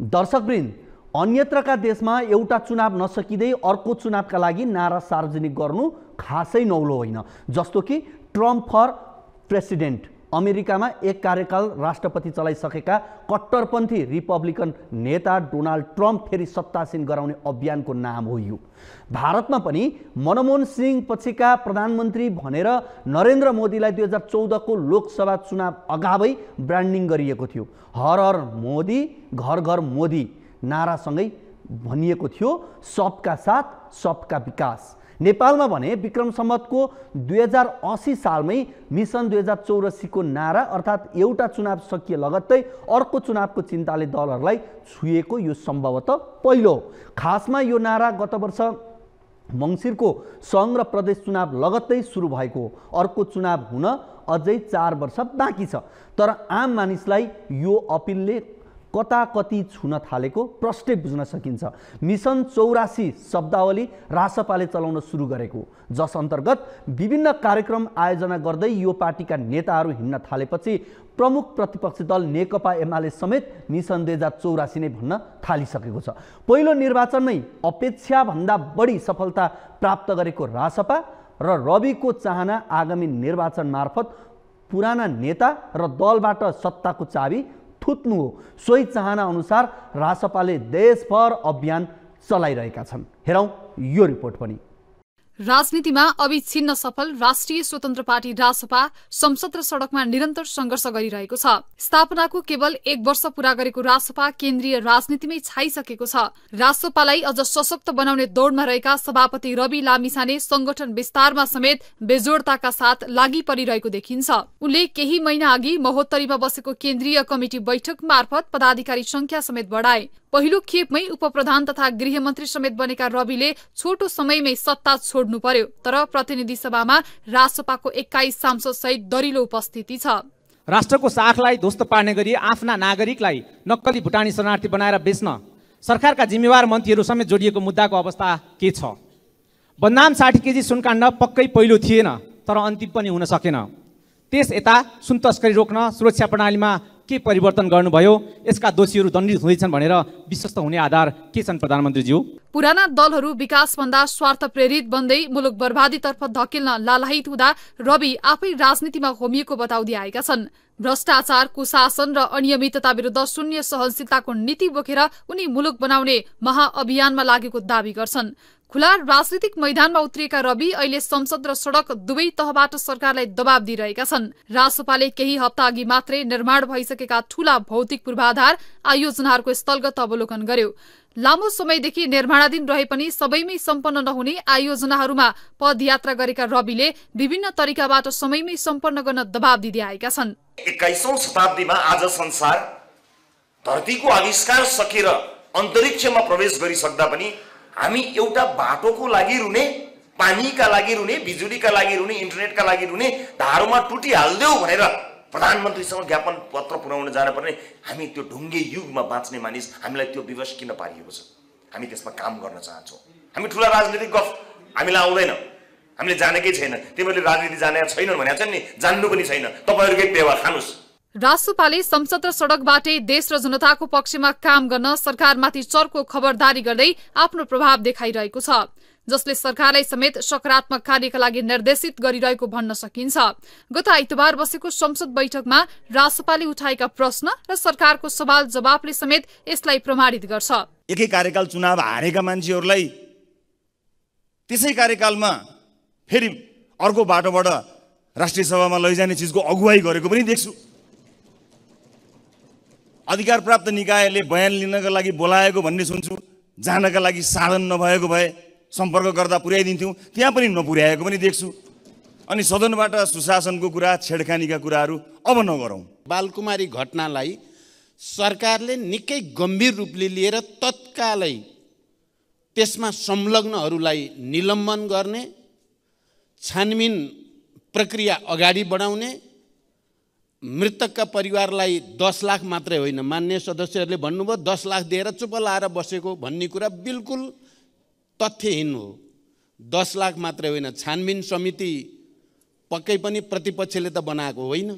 दर्शकवृन्द, अन्यत्रका देशमा एउटा चुनाव नसकिँदै अर्को चुनावका लागि नारा सार्वजनिक गर्नु खासै नौलो होइन। जस्तो कि ट्रम्प फर प्रेसिडेन्ट अमेरिकामा एक कार्यकाल राष्ट्रपति चलाइसकेका कट्टरपन्थी रिपब्लिकन नेता डोनाल्ड ट्रम्प फेरि सत्तासीन गराउने अभियानको नाम हो यो। भारतमा पनि मनमोहन सिंह पछिका प्रधानमन्त्री भनेर नरेन्द्र मोदीलाई 2014 को लोकसभा चुनाव अगावै ब्रान्डिङ गरिएको थियो। हर हर मोदी घर घर मोदी नारासँगै भनिएको थियो सबका साथ सबका विकास। नेपालमा भने विक्रम सम्वतको 2080 सालमै मिसन 2084 को नारा अर्थात् एउटा चुनाव सकिए लगत्तै अर्को चुनावको चिन्ताले दलहरूलाई छुएको यो सम्भवतः पहिलो हो। खासमा यो नारा गत वर्ष मङ्सिरको सङ्घ र प्रदेश चुनाव लगत्तै सुरु भएको हो। अर्को चुनाव हुन अझै 4 वर्ष बाँकी छ। तर आम मानिसलाई यो अपिलले कता कति छुन थालेको प्रष्टै बुझ्न सकिन्छ। मिसन 84 शब्दावली रासपाले चलाउन सुरु गरेको, जस अन्तर्गत विभिन्न कार्यक्रम आयोजना गर्दै यो पार्टीका नेताहरू हिँड्न थालेपछि प्रमुख प्रतिपक्षी दल नेकपा एमाले समेत मिसन 2084 नै भन्न थालिसकेको छ। पहिलो निर्वाचनमै अपेक्षाभन्दा बढी सफलता प्राप्त गरेको रासपा र रविको चाहना आगामी निर्वाचन मार्फत पुराना नेता र दलबाट सत्ताको चाबी थुत्नु हो। सोही चाहना अनुसार रासपाले देशभर अभियान चलाइरहेका छन्। हेरौँ यो रिपोर्ट पनि।
राजनीतिमा अविच्छिन्न सफल राष्ट्रिय स्वतन्त्र पार्टी रासपा संसद र सड़कमा निरन्तर संघर्ष गरिरहेको छ। स्थापनाको केवल 1 वर्ष पूरा गरेको रासपा केन्द्रीय राजनीतिमै छाइसकेको छ। रासपालाई अझ सशक्त बनाउने दौड़मा रहेका सभापति रवि लामिछाने संगठन विस्तारमा समेत बेजोडताका साथ लागि परिरहेको देखिन्छ। उनले केही महिना अघि महोत्तरीमा बसेको केन्द्रीय कमिटी बैठक मार्फत पदाधिकारी संख्या समेत बढाए। पहिलो खेपमै उपप्रधान तथा गृहमन्त्री समेत बनेका रविले छोटो समयमै सत्ता छोड्नु पर्यो। तर प्रतिनिधि सभामा रासपाको 21 सांसद सहित दरिलो उपस्थिति छ।
राष्ट्रको साखलाई ध्वस्त पार्ने गरी आफ्ना नागरिकलाई नक्कली भुटानी शरणार्थी बनाएर बेच्न सरकारका जिम्मेवार मन्त्रीहरू समेत जोडिएको मुद्दाको अवस्था के छ? बदनाम 60 केजी सुनकाण्ड पक्कै पहिलो थिएन, तर अन्तिम पनि हुन सकेन। त्यस यता सुन तस्करी रोक्न सुरक्षा प्रणालीमा के परिवर्तन गर्नुभयो? यसका दोषीहरू दण्डित हुँदैछन् भनेर विश्वस्त हुने आधार के छन् प्रधानमन्त्रीज्यू?
पुराना दलहरू विकासभन्दा स्वार्थ प्रेरित बन्दै मुलुक बर्बादीतर्फ धकेल्न लालायित हुँदा रवि आफै राजनीतिमा होमिएको बताउँदै आएका छन्। भ्रष्टाचार, कुशासन र अनियमितता विरुद्ध शून्य सहनशीलताको नीति बोकेर उनी मुलुक बनाउने महाअभियानमा लागेको दावी गर्छन्। खुला राजनीतिक मैदानमा उत्रिएका रवि अहिले संसद र सड़क दुवै तहबाट सरकारलाई दबाब दिइरहेका छन्। रासपाले केही हप्ता अघि मात्रै निर्माण भइसकेका ठूला भौतिक पूर्वाधार आयोजनाहरूको स्थलगत अवलोकन गर्यो। लामो समयदेखि निर्माणाधीन रहे पनि सबैमै सम्पन्न नहुने आयोजनाहरूमा पदयात्रा गरेका रविले विभिन्न तरिकाबाट समयमै सम्पन्न गर्न दबाब दिँदै आएका छन्।
21औं शताब्दीमा आज संसार धरतीको आविष्कार सकेर अन्तरिक्षमा प्रवेश गरिसक्दा पनि हामी एउटा बाटोको लागि रुने, पानीका लागि रुने, बिजुलीका लागि रुने, इन्टरनेटका लागि रुने, धारोमा टुटी हाल्देऊ भनेर प्रधानमन्त्रीसँग ज्ञापन पत्र पुर्याउन जान पर्ने हामी त्यो ढुङ्गे युगमा बाँच्ने मानिस हामीलाई त्यो विवश किन पारिएको छ? हामी त्यसमा काम गर्न चाहन्छौँ। हामी ठुला राजनीतिक गफ हामीलाई आउँदैन, हामीले जानेकै छैन। तिमीहरूले राजनीति जानेका छैनन् भनेका छन् नि, जान्नु पनि छैन। तपाईँहरूकै पेवा खानुस्।
रासपाले संसद र सड़कबाटै देश र जनताको पक्षमा काम गर्न सरकारमाथि चर्को खबरदारी गर्दै आफ्नो प्रभाव देखाइरहेको छ, जसले सरकारलाई समेत सकारात्मक कार्यका लागि निर्देशित गरिरहेको भन्न सकिन्छ। गत आइतबार बसेको संसद बैठकमा रासपाले उठाएका प्रश्न र सरकारको सवाल जवाफले समेत यसलाई प्रमाणित गर्छ।
एकै कार्यकाल चुनाव हारेका मान्छेहरूलाई त्यसै कार्यकालमा फेरि अर्को बाटोबाट राष्ट्रिय सभामा लैजाने चिजको अगुवाई गरेको पनि देख्छु। अधिकार प्राप्त निकायले बयान लिनका लागि बोलाएको भन्ने सुन्छु, जानका लागि साधन नभएको भए सम्पर्क गर्दा पुर्याइदिन्थ्यौँ, त्यहाँ पनि नपुर्याएको पनि देख्छु। अनि सदनबाट सुशासनको कुरा, छेडखानीका कुराहरू अब नगरौँ।
बालकुमारी घटनालाई सरकारले निकै गम्भीर रूपले लिएर तत्कालै त्यसमा संलग्नहरूलाई निलम्बन गर्ने, छानबिन प्रक्रिया अगाडि बढाउने, मृतकका परिवारलाई 10 लाख मात्रै होइन, मान्य सदस्यहरूले भन्नुभयो 10 लाख दिएर चुप लाएर बसेको भन्ने कुरा बिल्कुल तथ्यहीन हो। 10 लाख मात्रै होइन, छानबिन समिति पक्कै पनि प्रतिपक्षले त बनाएको होइन।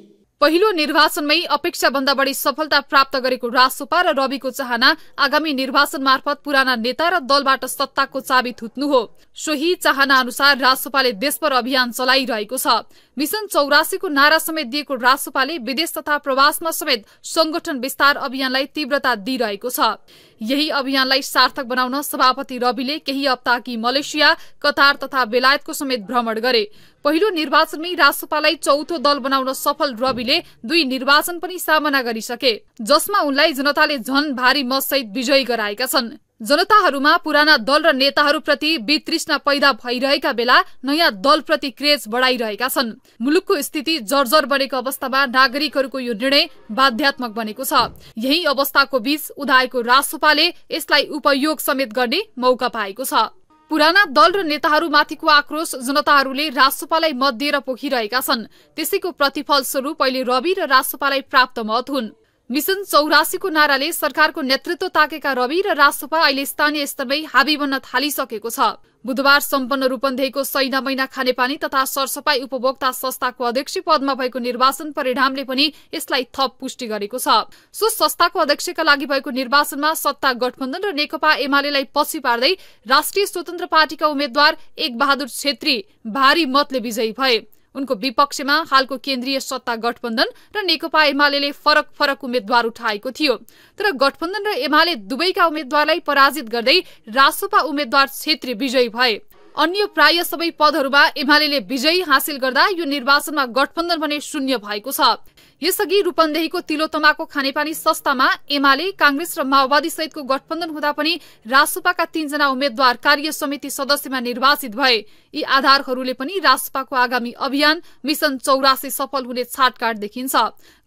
पहिलो निर्वाचनमै अपेक्षाभन्दा बढी सफलता प्राप्त गरेको रासोपा र रविको चाहना आगामी निर्वाचन मार्फत पुराना नेता र दलबाट सत्ताको चाबी थुत्नु हो। सोही चाहना अनुसार रासोपाले देशभर अभियान चलाइरहेको छ। मिशन 84 को नारा समेत दिएको रासोपाले विदेश तथा प्रवासमा समेत संगठन विस्तार अभियानलाई तीव्रता दिइरहेको छ। यही अभियानलाई सार्थक बनाउन सभापति रविले केही हप्ता अघि मलेसिया, कतार तथा बेलायतको समेत भ्रमण गरे। पहिलो निर्वाचनमै रासोपालाई चौथो दल बनाउन सफल रविले 2 निर्वाचन पनि सामना गरिसके, जसमा उनलाई जनताले झन भारी मतसहित विजयी गराएका छन्। जनताहरूमा पुराना दल र नेताहरूप्रति वितृष्णा पैदा भइरहेका बेला नयाँ दलप्रति क्रेज बढाइरहेका छन्। मुलुकको स्थिति जर्जर बनेको अवस्थामा नागरिकहरूको यो निर्णय बाध्यात्मक बनेको छ। यही अवस्थाको बीच उदाएको रासोपाले यसलाई उपयोग समेत गर्ने मौका पाएको छ। पुराना दल र नेताहरूमाथिको आक्रोश जनताहरूले रासोपालाई मत दिएर पोखिरहेका छन्। त्यसैको प्रतिफल स्वरूप अहिले रवि र रासोपालाई प्राप्त मत हुन्। मिशन 84 को नाराले सरकारको नेतृत्व ताकेका रवि र रासोपा अहिले स्थानीय स्तरमै हाबी बन्न थालिसकेको छ। बुधबार सम्पन्न रूपन्देहीको सैना महिना खानेपानी तथा सरसफाई उपभोक्ता संस्थाको अध्यक्ष पदमा भएको निर्वाचन परिणामले पनि यसलाई थप पुष्टि गरेको छ। सो संस्थाको अध्यक्षका लागि भएको निर्वाचनमा सत्ता गठबन्धन र नेकपा एमालेलाई पछि पार्दै राष्ट्रिय स्वतन्त्र पार्टीका उम्मेद्वार एक बहादुर छेत्री भारी मतले विजयी भए। उनको विपक्षमा हालको केन्द्रीय सत्ता गठबन्धन र नेकपा एमाले फरक उम्मेद्वार उठाएको थियो। तर गठबन्धन र एमाले दुवैका उम्मेद्वारलाई पराजित गर्दै रासोपा उम्मेद्वार छेत्री विजयी भए। अन्य प्राय सबै पदहरूमा एमाले विजयी हासिल गर्दा यो निर्वाचनमा गठबन्धन भने शून्य भएको छ। यसअघि रूपन्देहीको तिलोतमाको खानेपानी संस्थामा एमाले, कांग्रेस र माओवादी सहितको गठबन्धन हुँदा पनि रासोपाका 3 जना उम्मेद्वार कार्य समिति सदस्यमा निर्वाचित भए। यी आधारहरूले पनि रासोपाको आगामी अभियान मिशन 84 सफल हुने छाटकाट देखिन्छ।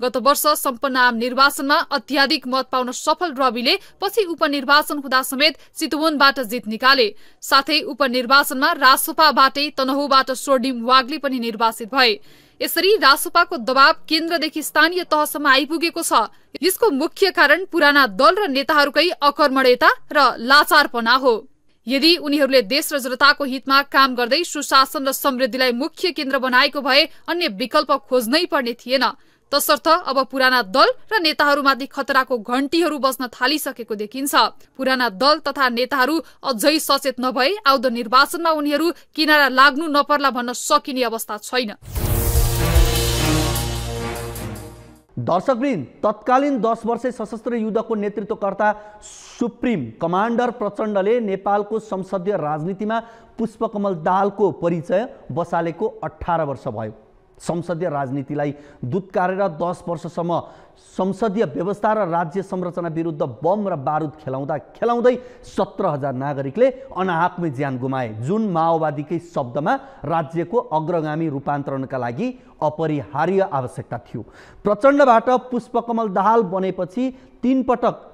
गत वर्ष सम्पन्न आम निर्वाचनमा अत्याधिक मत पाउन सफल रविले पछि उपनिर्वाचन हुँदा समेत चितवनबाट जित निकाले। साथै उपनिर्वाचनमा रासोपाबाटै तनहुबाट स्वर्णिम वाग्ले पनि निर्वाचित भए। यसरी रासोपाको दबाव केन्द्रदेखि स्थानीय तहसम्म आइपुगेको छ। यसको मुख्य कारण पुराना दल र नेताहरूकै अकर्मण्यता र लाचारपना हो। यदि उनीहरूले देश र जनताको हितमा काम गर्दै सुशासन र समृद्धिलाई मुख्य केन्द्र बनाएको भए अन्य विकल्प खोज्नै पर्ने थिएन। तसर्थ अब पुराना दल र नेताहरूमाथि खतराको घण्टीहरू बज्न थालिसकेको देखिन्छ। पुराना दल तथा नेताहरू अझै सचेत नभए आउँदो निर्वाचनमा उनीहरू किनारा लाग्नु नपर्ला भन्न सकिने अवस्था छैन।
दर्शकवृन्द, तत्कालीन 10 वर्षे सशस्त्र युद्धको नेतृत्वकर्ता सुप्रिम कमान्डर प्रचण्डले नेपालको संसदीय राजनीतिमा पुष्पकमल दाहालको परिचय बसालेको 18 वर्ष भयो। संसदीय राजनीतिलाई दुत्कारेर 10 वर्षसम्म संसदीय व्यवस्था र राज्य संरचना विरुद्ध बम र बारुद खेलाउँदै 17,000 नागरिकले अनाहकमै ज्यान गुमाए, जुन माओवादीकै शब्दमा राज्यको अग्रगामी रूपान्तरणका लागि अपरिहार्य आवश्यकता थियो। प्रचण्डबाट पुष्पकमल दाहाल बनेपछि 3 पटक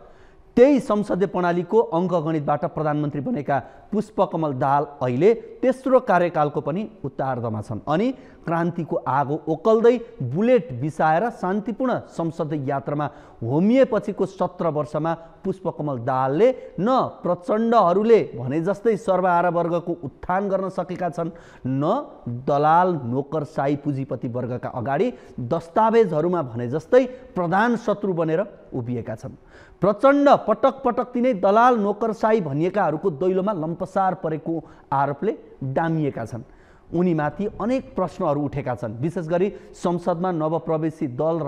त्यही संसदीय प्रणालीको अङ्कगणितबाट प्रधानमन्त्री बनेका पुष्पकमल दाहाल अहिले तेस्रो कार्यकालको पनि उत्तरार्धमा छन् अनि क्रान्तिको आगो ओकल्दै बुलेट बिसाएर शान्तिपूर्ण संसदीय यात्रामा होमिएपछिको 17 वर्षमा पुष्पकमल दाहालले न प्रचण्डहरूले भने जस्तै सर्वहारा वर्गको उत्थान गर्न सकेका छन्, न दलाल नोकरसाही पुँजीपति वर्गका अगाडि दस्तावेजहरूमा भने जस्तै प्रधान शत्रु बनेर उभिएका छन्। प्रचण्ड पटक पटक तिनै दलाल नोकरसाही भनिएकाहरूको दैलोमा लम्पसार परेको आरोपले डामिएका छन्। उनीमाथि अनेक प्रश्नहरू उठेका छन्। विशेष गरी संसदमा नवप्रवेशी दल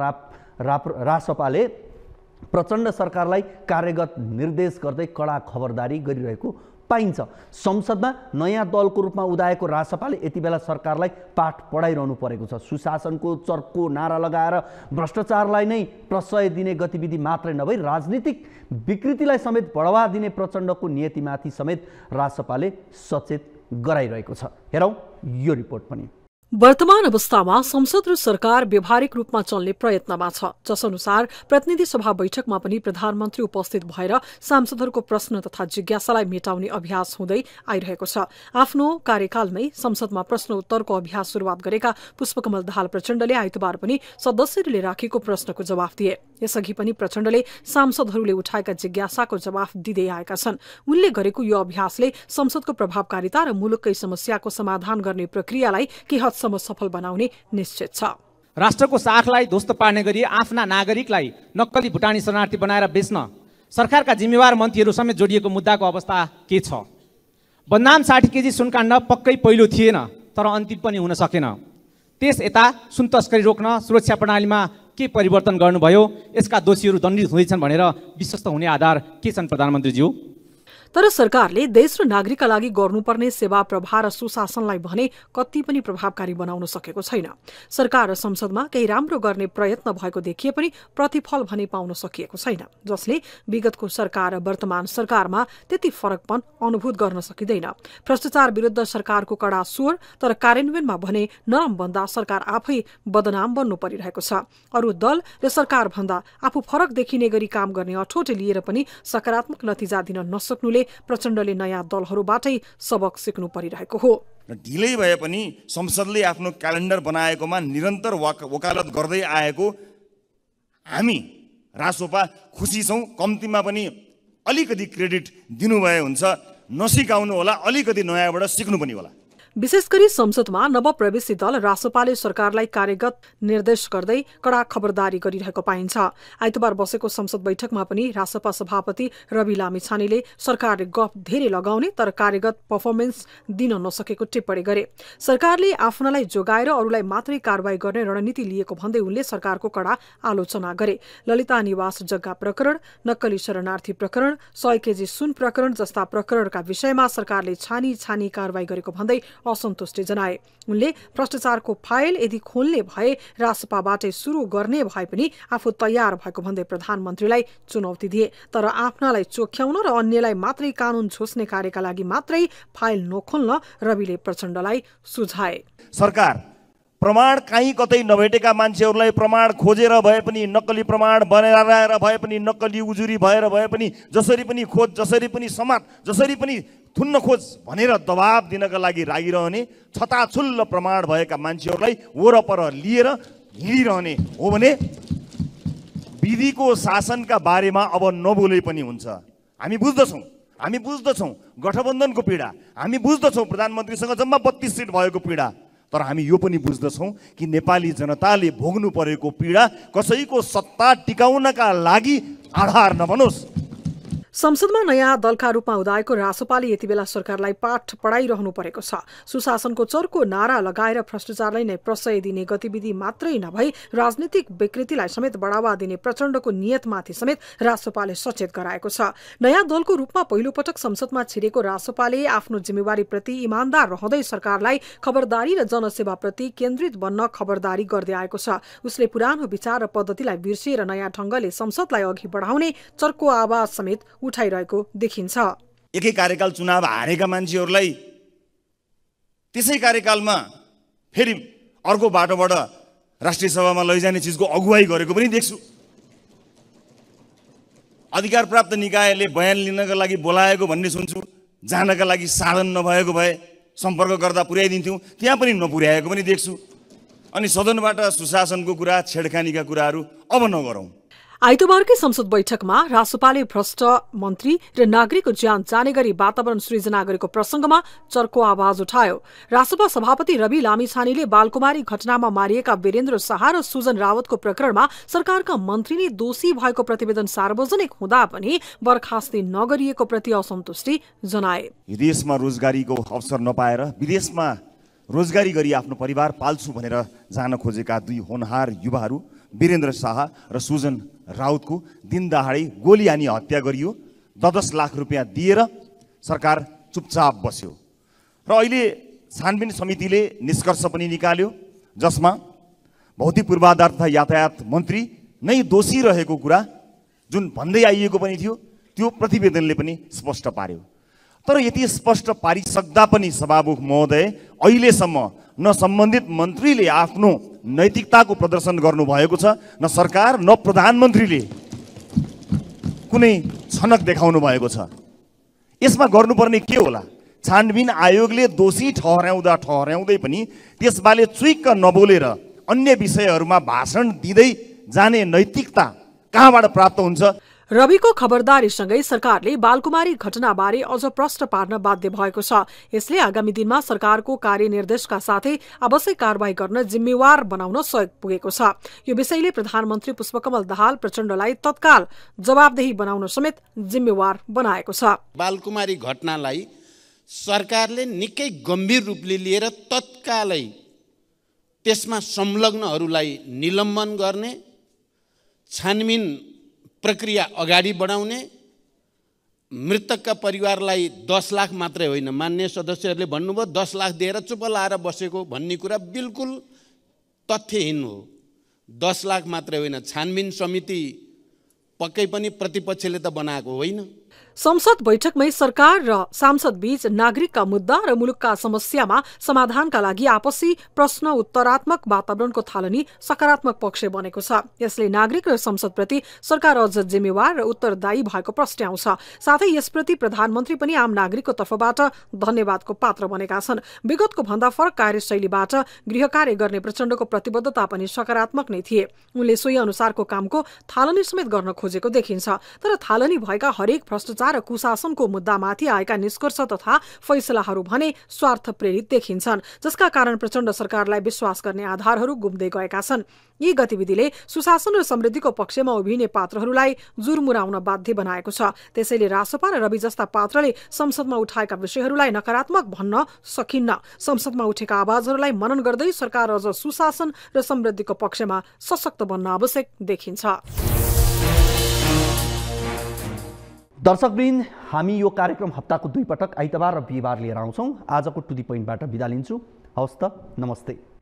रासपाले प्रचण्ड सरकारलाई कार्यगत निर्देश गर्दै कडा खबरदारी गरिरहेको पाइन्छ। संसदमा नयाँ दलको रूपमा उदाएको रासपाले यति बेला सरकारलाई पाठ पढाइरहनु परेको छ। सुशासनको चर्को नारा लगाएर भ्रष्टाचारलाई नै प्रश्रय दिने गतिविधि मात्रै नभई राजनीतिक विकृतिलाई समेत बढावा दिने प्रचण्डको नियतिमाथि समेत रासपाले सचेत गराइरहेको छ। हेरौँ यो रिपोर्ट पनि।
वर्तमान अवस्थामा संसद र सरकार व्यवहारिक रूपमा चल्ने प्रयत्नमा छ, जसअनुसार प्रतिनिधि सभा बैठकमा पनि प्रधानमन्त्री उपस्थित भएर सांसदहरूको प्रश्न तथा जिज्ञासालाई मेटाउने अभ्यास हुँदै आइरहेको छ। आफ्नो कार्यकालमै संसदमा प्रश्न उत्तरको अभ्यास सुरुवात गरेका पुष्पकमल दाहाल प्रचण्डले आइतबार पनि सदस्यहरूले राखेको प्रश्नको जवाफ दिए। यसअघि पनि प्रचण्डले सांसदहरूले उठाएका जिज्ञासाको जवाफ दिँदै आएका छन्। उनले गरेको यो अभ्यासले संसदको प्रभावकारिता र मुलुककै समस्याको समाधान गर्ने प्रक्रियालाई के हदसम्म सफल बनाउने निश्चित छ।
राष्ट्रको साखलाई ध्वस्त पार्ने गरी आफ्ना नागरिकलाई नक्कली भुटानी शरणार्थी बनाएर बेच्न सरकारका जिम्मेवार मन्त्रीहरू समेत जोडिएको मुद्दाको अवस्था के छ? बदनाम 60 केजी सुनकाण्ड पक्कै पहिलो थिएन, तर अन्तिम पनि हुन सकेन। त्यस यता सुन तस्करी रोक्न सुरक्षा प्रणालीमा के परिवर्तन गर्नुभयो? यसका दोषीहरू दण्डित हुँदैछन् भनेर विश्वस्त हुने आधार के छन् प्रधानमन्त्रीज्यू?
तर सरकारले देश र नागरिकका लागि गर्नुपर्ने सेवा प्रवाह र सुशासनलाई भने कति पनि प्रभावकारी बनाउन सकेको छैन। सरकार र संसदमा केही राम्रो गर्ने प्रयत्न भएको देखिए पनि प्रतिफल भने पाउन सकिएको छैन, जसले विगतको सरकार र वर्तमान सरकारमा त्यति फरकपन अनुभूत गर्न सकिँदैन। भ्रष्टाचार विरुद्ध सरकारको कडा स्वर, तर कार्यान्वयनमा भने नरम बन्दा सरकार आफै बदनाम बन्नु परिरहेको छ। अरू दल र सरकार भन्दा आफू फरक देखिने गरी काम गर्ने अठोट लिएर पनि सकारात्मक नतिजा दिन नसक्नुले प्रचण्डले नयाँ दलहरूबाटै सबक सिक्नु परिरहेको हो।
ढिलै भए पनि संसदले आफ्नो क्यालेन्डर बनाएकोमा निरन्तर वकालत गर्दै आएको हामी रासोपा खुसी छौँ। कम्तीमा पनि अलिकति क्रेडिट दिनुभए हुन्छ, नसिकाउनु होला, अलिकति नयाँबाट सिक्नु पनि होला।
विशेष गरी संसदमा नवप्रवेशी दल रासोपाले सरकारलाई कार्यगत निर्देश गर्दै कडा खबरदारी गरिरहेको पाइन्छ। आइतबार बसेको संसद बैठकमा पनि रासोपा सभापति रवि लामिछानेले सरकारले गफ धेरै लगाउने तर कार्यगत पर्फर्मेन्स दिन नसकेको टिप्पणी गरे। सरकारले आफ्नालाई जोगाएर अरूलाई मात्रै कारवाही गर्ने रणनीति लिएको भन्दै उनले सरकारको कडा आलोचना गरे। ललिता निवास जग्गा प्रकरण, नक्कली शरणार्थी प्रकरण, 100 केजी सुन प्रकरण जस्ता प्रकरणका विषयमा सरकारले छानी कारवाही गरेको भन्दै असन्तुष्टि जनाए। उनले भ्रष्टाचारको फाइल यदि खोल्ने भए रासपाबाटै सुरु गर्ने भए पनि आफू तयार भएको भन्दै प्रधानमन्त्रीलाई चुनौती दिए। तर आफ्नालाई चोख्याउन र अन्यलाई मात्रै कानून झोस्ने कार्यका लागि मात्रै फाइल नखोल्न रविले प्रचण्डलाई सुझाए।
सरकार प्रमाण कहीँ कतै नभेटेका मान्छेहरूलाई प्रमाण खोजेर भए पनि, नक्कली प्रमाण बनाएर भए पनि, नक्कली उजुरी भएर भए पनि, जसरी पनि खोज, जसरी पनि समात, जसरी पनि थुन्न खोज भनेर दबाब दिनका लागि लागिरहने, छताछुल्ल प्रमाण भएका मान्छेहरूलाई वरपर लिएर हिँडिरहने हो भने विधिको शासनका बारेमा अब नबोले पनि हुन्छ। हामी बुझ्दछौँ गठबन्धनको पीडा, हामी बुझ्दछौँ प्रधानमन्त्रीसँग जम्मा 32 सिट भएको पीडा, तर हामी यो पनि बुझ्दछौँ कि नेपाली जनताले भोग्नु परेको पीडा कसैको सत्ता टिकाउनका लागि आधार नबनोस्।
संसदमा नयाँ दलका रूपमा उदाएको रासोपाले यति बेला सरकारलाई पाठ पढाइरहनु परेको छ। सुशासनको चर्को नारा लगाएर भ्रष्टाचारलाई नै प्रशय दिने गतिविधि मात्रै नभई राजनीतिक विकृतिलाई समेत बढावा दिने प्रचण्डको नियतमाथि समेत रासोपाले सचेत गराएको छ। नयाँ दलको रूपमा पहिलो पटक संसदमा छिरेको रासोपाले आफ्नो जिम्मेवारीप्रति इमानदार रहँदै सरकारलाई खबरदारी र जनसेवाप्रति केन्द्रित बन्न खबरदारी गर्दै आएको छ। उसले पुरानो विचार र पद्धतिलाई बिर्सिएर नयाँ ढङ्गले संसदलाई अघि बढाउने चर्को आवाज समेत उठाइरहेको देखिन्छ।
एकै कार्यकाल चुनाव हारेका मान्छेहरूलाई त्यसै कार्यकालमा फेरि अर्को बाटोबाट राष्ट्रिय सभामा लैजाने चिजको अगुवाई गरेको पनि देख्छु। अधिकार प्राप्त निकायले बयान लिनका लागि बोलाएको भन्ने सुन्छु, जानका लागि साधन नभएको भए सम्पर्क गर्दा पुर्याइदिन्थ्यौँ, त्यहाँ पनि नपुर्याएको पनि देख्छु। अनि सदनबाट सुशासनको कुरा, छेडखानीका कुराहरू अब नगरौँ।
आइतबारकै संसद बैठकमा रासोपाले भ्रष्ट मन्त्री र नागरिकको ज्यान जाने गरी वातावरण सृजना गरेको प्रसंगमा चर्को आवाज उठायो। रासोपा सभापति रवि लामिछानेले बालकुमारी घटनामा मारिएका वीरेन्द्र शाह र सुजन रावतको प्रकरणमा सरकारका मन्त्री नै दोषी भएको प्रतिवेदन सार्वजनिक हुँदा पनि बर्खास्ती नगरिएको प्रति असन्तुष्टि जनाए।
विदेशमा रोजगारीको अवसर नपाएर विदेशमा रोजगारी गरी आफ्नो परिवार पाल्छु भनेर जान खोजेका दुई होनहार युवाहरू वीरेन्द्र शाह र सुजन राउतको दिन दहाडै गोली हानी हत्या गरियो। 10 लाख रुपियाँ दिएर सरकार चुपचाप बस्यो र अहिले छानबिन समितिले निष्कर्ष पनि निकाल्यो, जसमा भौतिक पूर्वाधार तथा यातायात मन्त्री नै दोषी रहेको कुरा जुन भन्दै आइएको पनि थियो, त्यो प्रतिवेदनले पनि स्पष्ट पार्यो। तर यति स्पष्ट पारिसक्दा पनि सभामुख महोदय अहिलेसम्म न सम्बन्धित मन्त्रीले आफ्नो नैतिकताको प्रदर्शन गर्नुभएको छ, न सरकार न प्रधानमन्त्रीले कुनै छनक देखाउनु भएको छ। यसमा गर्नुपर्ने के होला? छानबिन आयोगले दोषी ठहर्याउँदै पनि त्यसबारे चुइक्क नबोलेर अन्य विषयहरूमा भाषण दिँदै जाने नैतिकता कहाँबाट प्राप्त हुन्छ?
रविको खबरदारीसँगै सरकारले बालकुमारी घटनाबारे अझ प्रश्न पार्न बाध्य भएको छ। यसले आगामी दिनमा सरकारको कार्यनिर्देशका साथै आवश्यक कारबाही गर्न जिम्मेवार बनाउन सहयोग पुगेको छ। यो विषयले प्रधानमन्त्री पुष्पकमल दाहाल प्रचण्डलाई तत्काल जवाबदेही बनाउन समेत जिम्मेवार बनाएको छ।
बालकुमारी घटनालाई सरकारले निकै गम्भीर रूपले लिएर तत्कालै त्यसमा संलग्नहरूलाई निलम्बन गर्ने, छानबिन प्रक्रिया अगाडि बढाउने, मृतकका परिवारलाई 10 लाख मात्रै होइन, मान्य सदस्यहरूले भन्नुभयो 10 लाख दिएर चुप लाएर बसेको भन्ने कुरा बिल्कुल तथ्यहीन हो। 10 लाख मात्रै होइन, छानबिन समिति पक्कै पनि प्रतिपक्षले त बनाएको होइन।
संसद बैठकमै सरकार र सांसद बीच नागरिकका मुद्दा र मुलुकका समस्यामा समाधानका लागि आपसी प्रश्न उत्तरात्मक वातावरणको थालनी सकारात्मक पक्ष बनेको छ। यसले नागरिक र संसदप्रति सरकार अझ जिम्मेवार र उत्तरदायी भएको प्रस्ट्याउँछ। साथै यसप्रति प्रधानमन्त्री पनि आम नागरिकको तर्फबाट धन्यवादको पात्र बनेका छन्। विगतको भन्दा फरक कार्यशैलीबाट गृह कार्य गर्ने प्रचण्डको प्रतिबद्धता पनि सकारात्मक नै थिए। उनले सोही अनुसारको कामको थालनी समेत गर्न खोजेको देखिन्छ। तर थालनी भएका हरेक भ्रष्टाचार र कुशासनको मुद्दामाथि आएका निष्कर्ष तथा फैसलाहरू भने स्वार्थ प्रेरित देखिन्छन्, जसका कारण प्रचण्ड सरकारलाई विश्वास गर्ने आधारहरू गुम्दै गएका छन्। यी गतिविधिले सुशासन र समृद्धिको पक्षमा उभिने पात्रहरूलाई जुरमुराउन बाध्य बनाएको छ। त्यसैले रासोपा र रवि जस्ता पात्रले संसदमा उठाएका विषयहरूलाई नकारात्मक भन्न सकिन्न। संसदमा उठेका आवाजहरूलाई मनन गर्दै सरकार अझ सुशासन र समृद्धिको पक्षमा सशक्त बन्न आवश्यक देखिन्छ।
दर्शकवृन्द, हामी यो कार्यक्रम हप्ताको 2 पटक आइतबार र बिहीबार लिएर आउँछौँ। आजको टु दी पोइन्टबाट बिदा लिन्छु। हवस् त, नमस्ते।